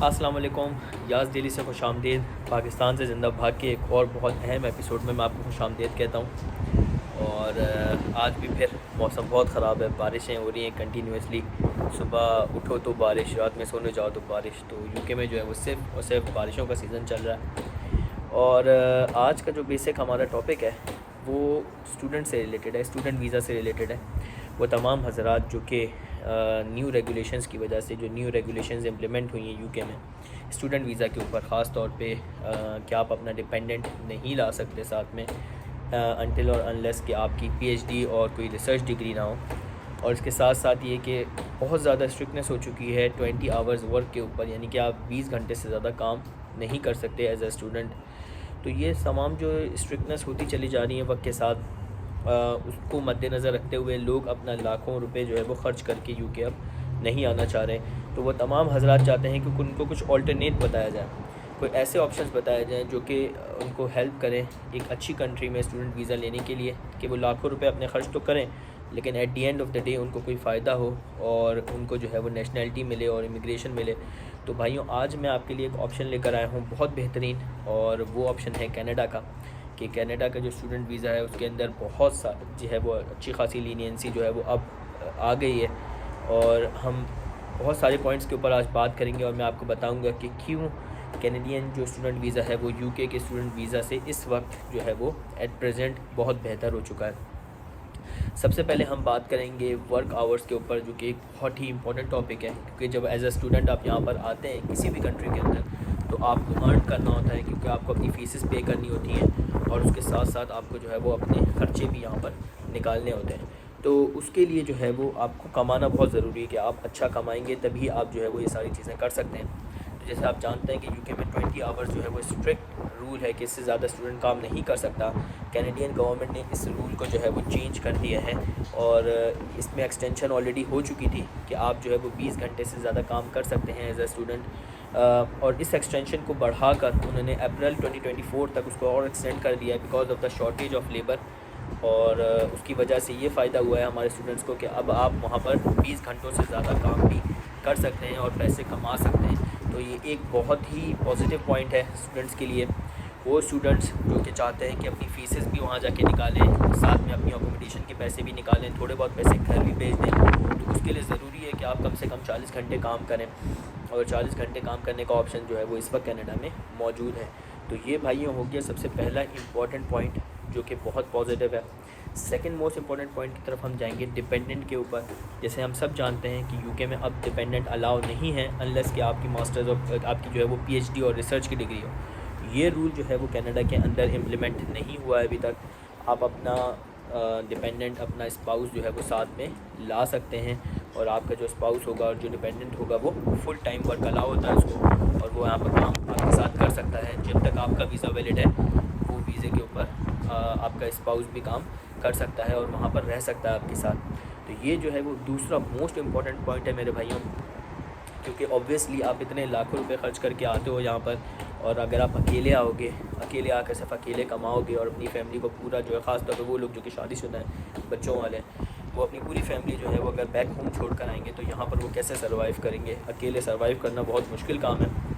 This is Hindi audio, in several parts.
अस्सलाम वालेकुम। याज़ डेली से खुशामदीद। पाकिस्तान से ज़िंदा भाग के एक और बहुत अहम एपिसोड में मैं आपको खुशामदीद कहता हूँ। और आज भी फिर मौसम बहुत ख़राब है, बारिशें हो रही हैं कंटिन्यूसली। सुबह उठो तो बारिश, रात में सोने जाओ तो बारिश। तो यूके में जो है वो सिर्फ़ और सिर्फ बारिशों का सीज़न चल रहा है। और आज का जो बेसिक हमारा टॉपिक है वो स्टूडेंट से रिलेटेड है, स्टूडेंट वीज़ा से रिलेटेड है। वो तमाम हज़रात जो कि न्यू रेगुलेशंस की वजह से, जो न्यू रेगुलेशंस इम्प्लीमेंट हुई हैं यूके में स्टूडेंट वीज़ा के ऊपर, ख़ास तौर पे कि आप अपना डिपेंडेंट नहीं ला सकते साथ में अनटिल और अनलेस कि आपकी पीएचडी और कोई रिसर्च डिग्री ना हो। और इसके साथ साथ ये कि बहुत ज़्यादा स्ट्रिक्टनेस हो चुकी है 20 आवर्स वर्क के ऊपर, यानी कि आप 20 घंटे से ज़्यादा काम नहीं कर सकते एज ए स्टूडेंट। तो ये तमाम जो स्ट्रिक्टनेस होती चली जा रही है वक्त के साथ, उसको मद्देनज़र रखते हुए लोग अपना लाखों रुपए जो है वो ख़र्च करके यूके अब नहीं आना चाह रहे। तो वो तमाम हज़रात चाहते हैं कि उनको कुछ ऑल्टरनेट बताया जाए, कोई ऐसे ऑप्शंस बताए जाएँ जो कि उनको हेल्प करें एक अच्छी कंट्री में स्टूडेंट वीज़ा लेने के लिए, कि वो लाखों रुपए अपने ख़र्च तो करें लेकिन at the end of the day उनको कोई फ़ायदा हो और उनको जो है वो नेशनैलिटी मिले और इमिग्रेशन मिले। तो भाइयों, आज मैं आपके लिए एक ऑप्शन लेकर आया हूँ बहुत बेहतरीन, और वो ऑप्शन है कनाडा का। कि कनाडा का जो स्टूडेंट वीज़ा है उसके अंदर बहुत सा जो है वो अच्छी खासी लीनियंसी जो है वो अब आ गई है। और हम बहुत सारे पॉइंट्स के ऊपर आज बात करेंगे और मैं आपको बताऊंगा कि क्यों कैनेडियन जो स्टूडेंट वीज़ा है वो यूके के स्टूडेंट वीज़ा से इस वक्त जो है वो एट प्रेजेंट बहुत बेहतर हो चुका है। सबसे पहले हम बात करेंगे वर्क आवर्स के ऊपर, जो कि एक बहुत ही इंपॉर्टेंट टॉपिक है, क्योंकि जब एज अ स्टूडेंट आप यहाँ पर आते हैं किसी भी कंट्री के अंदर तो आपको अर्न करना होता है, क्योंकि आपको अपनी फ़ीसेस पे करनी होती हैं और उसके साथ साथ आपको जो है वो अपने ख़र्चे भी यहाँ पर निकालने होते हैं। तो उसके लिए जो है वो आपको कमाना बहुत ज़रूरी है कि आप अच्छा कमाएंगे तभी आप जो है वो ये सारी चीज़ें कर सकते हैं। तो जैसे आप जानते हैं कि यूके में 20 आवर्स जो है वो स्ट्रिक्ट रूल है कि इससे ज़्यादा स्टूडेंट काम नहीं कर सकता। कैनेडियन गवर्नमेंट ने इस रूल को जो है वो चेंज कर दिया है और इसमें एक्सटेंशन ऑलरेडी हो चुकी थी कि आप जो है वो 20 घंटे से ज़्यादा काम कर सकते हैं एज अ स्टूडेंट। और इस एक्सटेंशन को बढ़ाकर उन्होंने अप्रैल 2024 तक उसको और एक्सटेंड कर दिया है because of the shortage of labour. और उसकी वजह से ये फ़ायदा हुआ है हमारे स्टूडेंट्स को कि अब आप वहाँ पर 20 घंटों से ज़्यादा काम भी कर सकते हैं और पैसे कमा सकते हैं। तो ये एक बहुत ही पॉजिटिव पॉइंट है स्टूडेंट्स के लिए। वो स्टूडेंट्स जो कि चाहते हैं कि अपनी फ़ीसेस भी वहाँ जाके निकालें, साथ में अपनी अकोमोडेशन के पैसे भी निकालें, थोड़े बहुत पैसे घर भी भेज दें, तो उसके लिए ज़रूरी है कि आप कम से कम 40 घंटे काम करें। और 40 घंटे काम करने का ऑप्शन जो है वो इस वक्त कनाडा में मौजूद है। तो ये भाइयों हो गया सबसे पहला इम्पॉर्टेंट पॉइंट जो कि बहुत पॉजिटिव है। सेकंड मोस्ट इम्पॉर्टेंट पॉइंट की तरफ हम जाएंगे डिपेंडेंट के ऊपर। जैसे हम सब जानते हैं कि यूके में अब डिपेंडेंट अलाउ नहीं है अनलेस कि आपकी मास्टर्स और आपकी जो है वो पीएचडी और रिसर्च की डिग्री हो। ये रूल जो है वो कनाडा के अंदर इम्प्लीमेंट नहीं हुआ है अभी तक। आप अपना डिपेंडेंट, अपना स्पाउस जो है वो साथ में ला सकते हैं और आपका जो स्पाउस होगा और जो डिपेंडेंट होगा वो फुल टाइम वर्क अलाउ होता है उसको, और वो यहाँ पर काम आपके साथ कर सकता है जब तक आपका वीज़ा वैलिड है। वो वीज़े के ऊपर आपका स्पाउस भी काम कर सकता है और वहाँ पर रह सकता है आपके साथ। तो ये जो है वो दूसरा मोस्ट इम्पॉर्टेंट पॉइंट है मेरे भाइयों, क्योंकि ऑब्वियसली आप इतने लाखों रुपए खर्च करके आते हो यहाँ पर, और अगर आप अकेले आओगे, अकेले आकर सिर्फ अकेले कमाओगे और अपनी फैमिली को पूरा जो है, ख़ास तौर पर वो लोग जो कि शादीशुदा हैं, बच्चों वाले, वो अपनी पूरी फैमिली जो है वो अगर बैक होम छोड़ कर आएंगे तो यहाँ पर वो कैसे सर्वाइव करेंगे। अकेले सर्वाइव करना बहुत मुश्किल काम है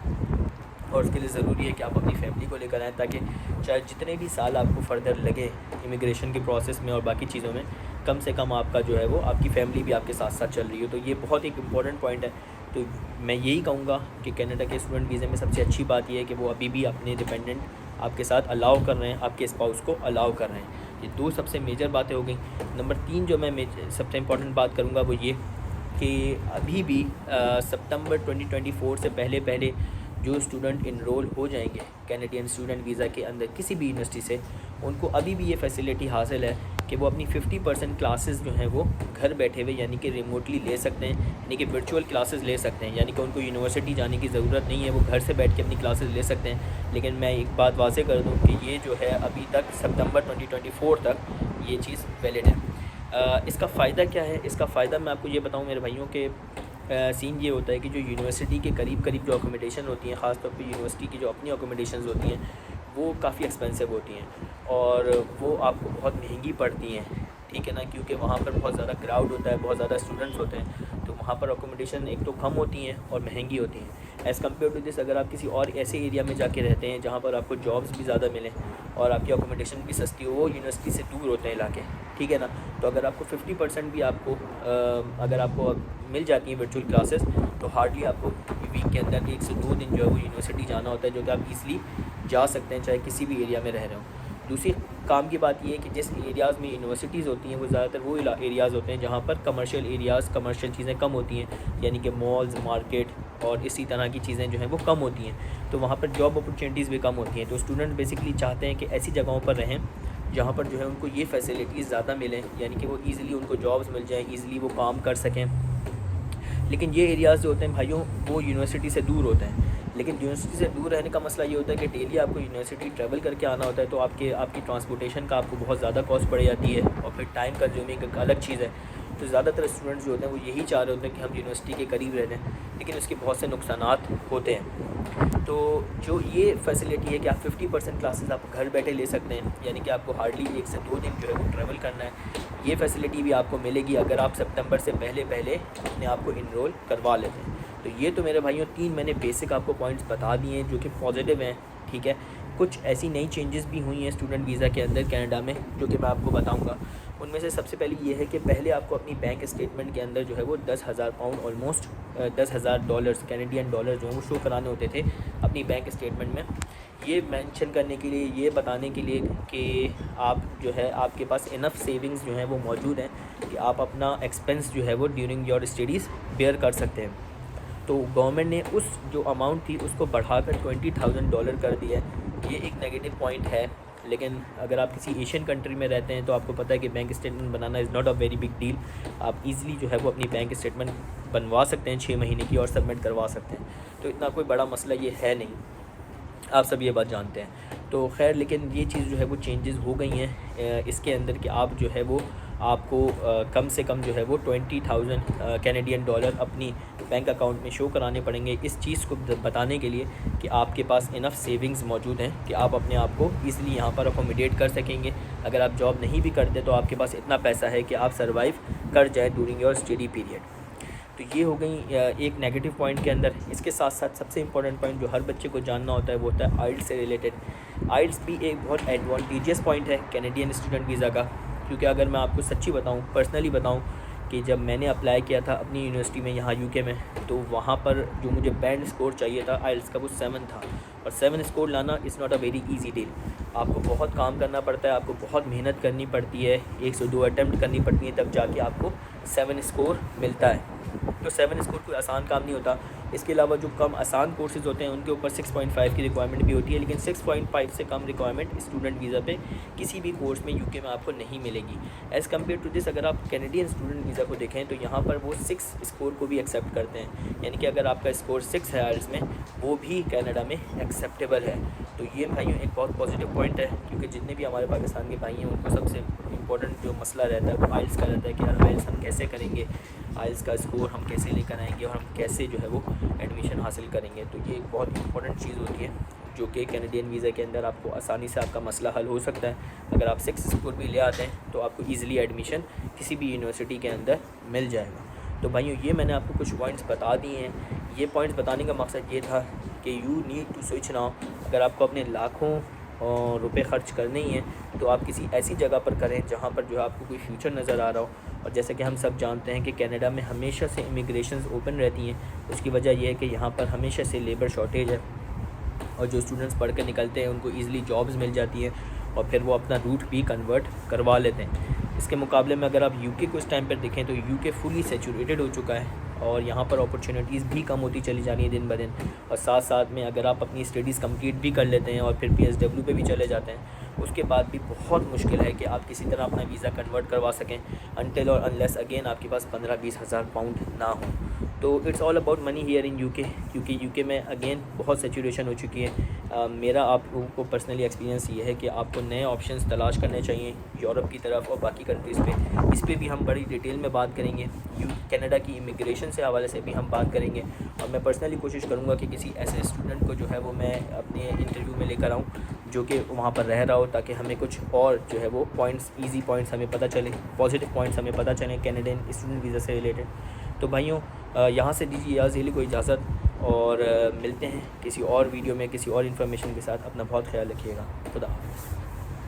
और उसके लिए ज़रूरी है कि आप अपनी फैमिली को लेकर आएँ, ताकि चाहे जितने भी साल आपको फ़र्दर लगे इमिग्रेशन के प्रोसेस में और बाकी चीज़ों में, कम से कम आपका जो है वो आपकी फ़ैमिली भी आपके साथ साथ चल रही हो। तो ये बहुत एक इम्पॉर्टेंट पॉइंट है। तो मैं यही कहूँगा कि कनाडा के स्टूडेंट वीज़े में सबसे अच्छी बात यह है कि वो अभी भी अपने डिपेंडेंट आपके साथ अलाउ कर रहे हैं, आपके स्पाउस को अलाउ कर रहे हैं। ये दो सबसे मेजर बातें हो गई। नंबर 3 जो मैं सबसे इम्पॉर्टेंट बात करूँगा वो ये कि अभी भी सितंबर 2024 से पहले पहले जो स्टूडेंट इनरोल हो जाएंगे कैनेडियन स्टूडेंट वीज़ा के अंदर किसी भी यूनिवर्सिटी से, उनको अभी भी ये फैसिलिटी हासिल है कि वो अपनी 50% क्लासेस जो हैं वो घर बैठे हुए यानी कि रिमोटली ले सकते हैं, यानी कि वर्चुअल क्लासेस ले सकते हैं, यानी कि उनको यूनिवर्सिटी जाने की ज़रूरत नहीं है, वो घर से बैठ के अपनी क्लासेस ले सकते हैं। लेकिन मैं एक बात वाज़े कर दूँ कि ये जो है अभी तक सितंबर 2024 तक ये चीज़ वैलिड है। इसका फ़ायदा क्या है? इसका फ़ायदा मैं आपको ये बताऊँ मेरे भाइयों के, सीन ये होता है कि जो यूनिवर्सिटी के करीब करीब जो अकोमोडेशन होती हैं, ख़ास तौर पे यूनिवर्सिटी की जो अपनी अकोमोडेशंस होती हैं वो काफ़ी एक्सपेंसिव होती हैं और वो आपको बहुत महंगी पड़ती हैं, ठीक है ना, क्योंकि वहाँ पर बहुत ज़्यादा क्राउड होता है, बहुत ज़्यादा स्टूडेंट्स होते हैं, तो वहाँ पर अकोमोडेशन एक तो कम होती हैं और महंगी होती हैं। एज़ कम्पेयर टू दिस अगर आप किसी और ऐसे एरिया में जाके रहते हैं जहाँ पर आपको जॉब्स भी ज़्यादा मिलें और आपकी अकोमोडेशन भी सस्ती हो, वो यूनिवर्सिटी से दूर होते हैं इलाके, ठीक है ना, तो अगर आपको 50% भी आपको अगर आपको मिल जाती हैं वर्चुअल क्लासेस, तो हार्डली आपको वीक के अंदर 1 से 2 दिन जो है वो यूनिवर्सिटी जाना होता है, जो कि आप ईज़िली जा सकते हैं चाहे किसी भी एरिया में रह रहे हों। दूसरी काम की बात ये है कि जिस एरियाज़ में यूनिवर्सिटीज़ होती हैं वो ज़्यादातर वो एरियाज़ होते हैं जहाँ पर कमर्शियल चीज़ें कम होती हैं, यानी कि मॉल्स, मार्केट और इसी तरह की चीज़ें जो हैं वो कम होती हैं, तो वहाँ पर जॉब अपॉर्चुनिटीज़ भी कम होती हैं। तो स्टूडेंट बेसिकली चाहते हैं कि ऐसी जगहों पर रहें जहाँ पर जो है उनको ये फैसिलिटीज़ ज़्यादा मिलें, यानी कि वो ईज़िली उनको जॉब्स मिल जाएँ, ईज़िली वो काम कर सकें। लेकिन ये एरियाज़ जो होते हैं भाइयों वो यूनिवर्सिटी से दूर होते हैं। लेकिन यूनिवर्सिटी से दूर रहने का मसला ये होता है कि डेली आपको यूनिवर्सिटी ट्रैवल करके आना होता है, तो आपकी ट्रांसपोर्टेशन का आपको बहुत ज़्यादा कॉस्ट पड़ जाती है और फिर टाइम कंज्यूमिंग एक अलग चीज़ है। तो ज़्यादातर स्टूडेंट्स जो होते हैं वो यही चाह रहे होते हैं कि हम यूनिवर्सिटी के करीब रह लें, लेकिन उसके बहुत से नुकसानात होते हैं। तो जो ये फैसिलिटी है कि आप 50% क्लासेस आप घर बैठे ले सकते हैं, यानी कि आपको हार्डली 1 से 2 दिन जो है वो ट्रैवल करना है, ये फैसिलिटी भी आपको मिलेगी अगर आप सितंबर से पहले अपने आप को इनरोल करवा लेते हैं। तो ये तो मेरे भाइयों 3 मैंने बेसिक आपको पॉइंट्स बता दिए हैं जो कि पॉजिटिव हैं, ठीक है। कुछ ऐसी नई चेंजेस भी हुई हैं स्टूडेंट वीज़ा के अंदर कनाडा में जो कि मैं आपको बताऊंगा। उनमें से सबसे पहले ये है कि पहले आपको अपनी बैंक स्टेटमेंट के अंदर जो है वो 10,000 पाउंड ऑलमोस्ट $10,000 कैनेडियन डॉलर जो है वो शो कराने होते थे अपनी बैंक स्टेटमेंट में, ये मेंशन करने के लिए, ये बताने के लिए कि आप जो है आपके पास इनफ सेविंग्स जो हैं वो मौजूद हैं कि आप अपना एक्सपेंस जो है वो ड्यूरिंग योर स्टडीज़ बेयर कर सकते हैं। तो गवर्नमेंट ने उस जो अमाउंट थी उसको बढ़ाकर $20,000 कर दिया है। ये एक नेगेटिव पॉइंट है, लेकिन अगर आप किसी एशियन कंट्री में रहते हैं तो आपको पता है कि bank statement banana is not a very big deal. आप इजीली जो है वो अपनी बैंक स्टेटमेंट बनवा सकते हैं 6 महीने की और सबमिट करवा सकते हैं, तो इतना कोई बड़ा मसला ये है नहीं, आप सब ये बात जानते हैं। तो खैर, लेकिन ये चीज़ जो है वो चेंजेस हो गई हैं इसके अंदर कि आप जो है वो आपको कम से कम जो है वो 20,000 कैनेडियन डॉलर अपनी बैंक अकाउंट में शो कराने पड़ेंगे, इस चीज़ को बताने के लिए कि आपके पास इनफ सेविंग्स मौजूद हैं कि आप अपने आप को ईज़िली यहाँ पर अकोमोडेट कर सकेंगे। अगर आप जॉब नहीं भी करते तो आपके पास इतना पैसा है कि आप सर्वाइव कर जाएँ ड्यूरिंग योर स्टडी पीरियड। तो ये हो गई एक नेगेटिव पॉइंट के अंदर। इसके साथ साथ सबसे इंपॉर्टेंट पॉइंट जो हर बच्चे को जानना होता है वो होता है आइल्स से रिलेटेड। आइल्स भी एक बहुत एडवांटेजियस पॉइंट है कैनेडियन स्टूडेंट वीज़ा का, क्योंकि अगर मैं आपको सच्ची बताऊं, पर्सनली बताऊं कि जब मैंने अप्लाई किया था अपनी यूनिवर्सिटी में यहाँ यूके में, तो वहाँ पर जो मुझे बैंड स्कोर चाहिए था आइल्स का वो 7 था, और 7 स्कोर लाना is not a very easy deal. आपको बहुत काम करना पड़ता है, आपको बहुत मेहनत करनी पड़ती है, 1 से 2 अटैम्प्ट करनी पड़ती है, तब जाके आपको 7 स्कोर मिलता है। तो 7 स्कोर कोई आसान काम नहीं होता। इसके अलावा जो कम आसान कोर्सेज़ होते हैं उनके ऊपर 6.5 की रिक्वायरमेंट भी होती है, लेकिन 6.5 से कम रिक्वायरमेंट स्टूडेंट वीज़ा पे किसी भी कोर्स में यूके में आपको नहीं मिलेगी। एज़ कम्पेयर टू दिस अगर आप कैनेडियन स्टूडेंट वीज़ा को देखें तो यहाँ पर वो 6 स्कोर को भी एक्सेप्ट करते हैं, यानी कि अगर आपका स्कोर 6 है आइल्स में, वो भी कनाडा में एक्सेप्टेबल है। तो ये भाइयों एक बहुत पॉजिटिव पॉइंट है, क्योंकि जितने भी हमारे पाकिस्तान के भाई हैं उनको सबसे इंपॉर्टेंट जो मसला रहता है वो आइल्स का रहता है कि यार आइल्स हम कैसे करेंगे, आइल्स का स्कोर हम कैसे लेकर आएंगे और हम कैसे जो है वो एडमिशन हासिल करेंगे। तो ये एक बहुत इंपॉर्टेंट चीज़ होती है जो कि कैनेडियन वीज़ा के अंदर आपको आसानी से आपका मसला हल हो सकता है। अगर आप 6 स्कोर भी ले आते हैं तो आपको ईज़िली एडमिशन किसी भी यूनिवर्सिटी के अंदर मिल जाएगा। तो भाइयों ये मैंने आपको कुछ पॉइंट्स बता दिए हैं। ये पॉइंट्स बताने का मकसद ये था कि you need to switch now. अगर आपको अपने लाखों रुपए ख़र्च करने ही हैं तो आप किसी ऐसी जगह पर करें जहाँ पर जो है आपको कोई फ्यूचर नज़र आ रहा हो। और जैसे कि हम सब जानते हैं कि कनाडा में हमेशा से इमिग्रेशंस ओपन रहती हैं, उसकी वजह यह है कि यहाँ पर हमेशा से लेबर शॉर्टेज है और जो स्टूडेंट्स पढ़ कर निकलते हैं उनको ईज़िली जॉब्स मिल जाती हैं और फिर वो अपना रूट भी कन्वर्ट करवा लेते हैं। इसके मुकाबले में अगर आप यूके को इस टाइम पर देखें तो यूके फुली सैचुरेटेड हो चुका है और यहाँ पर अपॉर्चुनिटीज़ भी कम होती चली जा रही है दिन ब दिन। और साथ साथ में अगर आप अपनी स्टडीज़ कंप्लीट भी कर लेते हैं और फिर PSW पे भी चले जाते हैं, उसके बाद भी बहुत मुश्किल है कि आप किसी तरह अपना वीज़ा कन्वर्ट करवा सकें अनटिल और अनलेस अगेन आपके पास 15-20 हज़ार पाउंड ना हो। तो it's all about money here in UK, क्योंकि यूके में अगेन बहुत सैचुरेशन हो चुकी है। मेरा आप लोगों को पर्सनली एक्सपीरियंस ये है कि आपको नए ऑप्शंस तलाश करने चाहिए यूरोप की तरफ और बाकी कंट्रीज़ पे। इस पे भी हम बड़ी डिटेल में बात करेंगे, कनाडा की इमिग्रेशन से हवाले से भी हम बात करेंगे। और मैं पर्सनली कोशिश करूँगा कि किसी ऐसे स्टूडेंट को जो है वो मैं अपने इंटरव्यू में लेकर आऊँ जो कि वहाँ पर रह रहा हो, ताकि हमें कुछ और जो है वो पॉइंट्स, ईजी पॉइंट्स हमें पता चले, पॉजिटिव पॉइंट्स हमें पता चलें कैनेडियन स्टूडेंट वीज़ा से रिलेटेड। तो भाइयों यहाँ से दीजिए याज़ कोई इजाज़त और मिलते हैं किसी और वीडियो में किसी और इन्फॉर्मेशन के साथ। अपना बहुत ख्याल रखिएगा। खुदा हाफ़िज़।